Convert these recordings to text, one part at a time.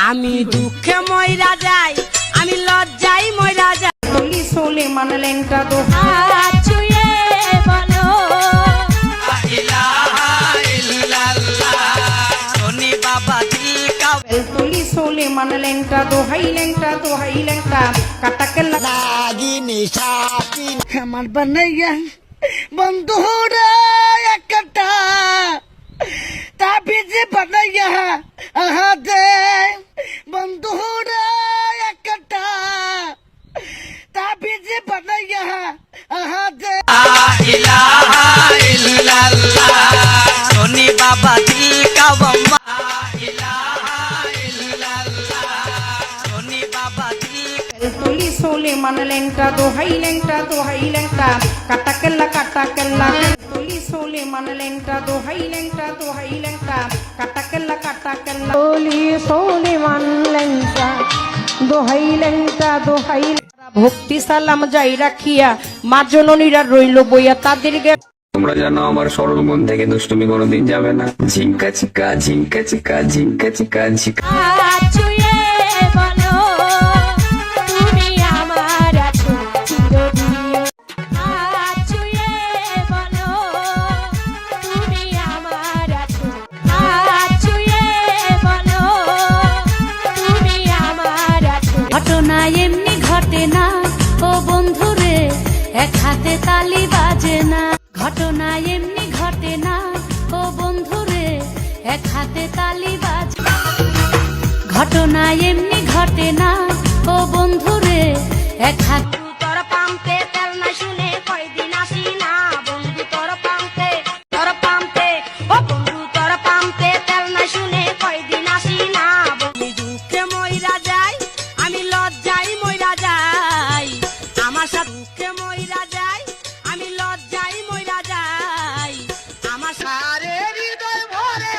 আমি দুঃখে মইরা যাই, আমি লজ্জায় মইরা যাই। চলি সোলে মানলেনটা তো ছুঁয়ে বলো বাবা দিল কা চলি সোলে মানলেনটা তো হাইলেনটা কাটা কেলা নাগিনী সাপি আমার বানাইয়া বন্ধুরা একটা তাবিজে বানাইয়া আহাদে বন্ধুরা একটা তাবিজে বানাইয়া আহাদে ইলাহা ইল্লাল্লাহ সোনি বাবা দিল কা বম্বা ইলাহা ইল্লাল্লাহ সোনি বাবা দিল চলি সোলে মানলেনটা তো হাইলেনটা কাটা কেলা চলি সোলে মানলেনটা তো হাইলেনটা কাটা কেলা চলি সোলে মানলেনটা দোহাইলেনটা ভক্তি সালাম যাই রাখিয়া মা জননীরা রইল বইয়া তাদেরকে। তোমরা জানো আমার সরল মন থেকে দুষ্টুমি কোনোদিন যাবে না। ঝিঙ্কা চিকা ঝিঙ্কা চিকা ঝিঙ্কা চিকা ঝিকা ছুঁয়ে বলো তুমি আমার আছো চিরদিন। ছুঁয়ে বলো তুমি আমার আছো, ছুঁয়ে বলো তুমি আমার আছো। ঘটনা এমনি ঘটে না ও বন্ধুরে, এক হাতে তালি বাজে না। ঘটনা এমনি ঘটে না ও বন্ধুরে, এক হাতে তালি বাজে। ঘটনা এমনি ঘটে না ও বন্ধুরে, এক হাতে। তোর পাম্পে তেল না শুনে কয়দিন আসি না বন্ধু, তোর পাম্পে ও বন্ধু, তোর পাম্পে তেল না শুনে কয়দিন আসি না। আমি দুঃখে মইরা যাই, আমি লজ্জায় মইরা যাই। আমার সাথে দুঃখে মইরা যাই, আমি লজ্জায় মইরা যাই। আমার সারে হৃদয় ভরে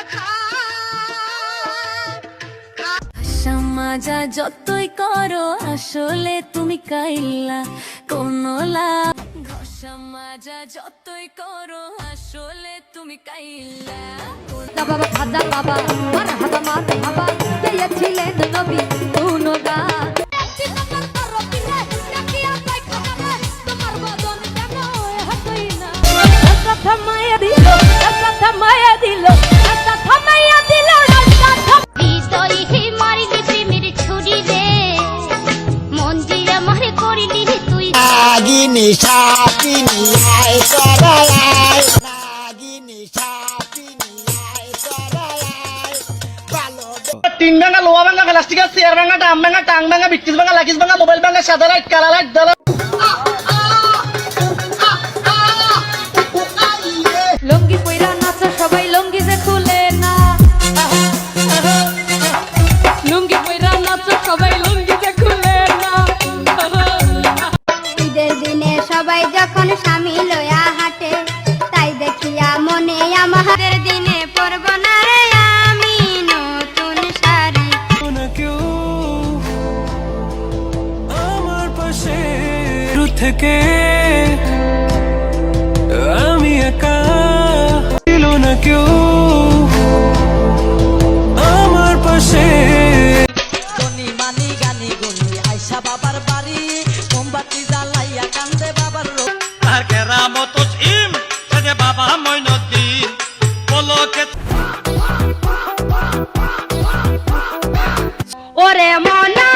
সমাজা যতই করো আসলে তুমি কাইলা কোনো লাভ। সমাজা যতই করো আসলে তুমি কাইলা। বাবা খাজা বাবা মারহাবা মারহাবা দিয়েছিলেন নবী কোনগা। থামাইয়া দিল, থামাইয়া দিল, থামাইয়া দিল। নাগিনী সাপিনী আয় সরাই নাগিনী সাপিনী আয় সরাই ভালো তিন ভাঙা লোহা ভাঙা প্লাস্টিকের চেয়ার ভাঙা ডাম ভাঙা টাং ভাঙা বিটকিস ভাঙা লাকিস ভাঙা মোবাইল ভাঙা সাদা লাইট কালা লাইট দালা। লঙ্গি পইরা নাচো সবাই লঙ্গি যে খুলে না। লুঙ্গি পইরা নাচো সবাই লুঙ্গি যে খুলে না। ঈদের দিনে সবাই যখন স্বামী লয়া হাঁটে, তাই দেখিয়া মনে আমাদের দিনে পরব না রে আমি নতুন শাড়ি। আমার পাশে থেকে আমি একা ছিল না কেউ আমার পাশে। গনি মানি গানি গুনি আইসা বাবার বাড়ি, মোমবাতি জ্বালাইয়া কান্দে বাবার রোগ। আর কেরামত ইম সাজে বাবা মইনুদ্দিন পলকে। ওরে মনা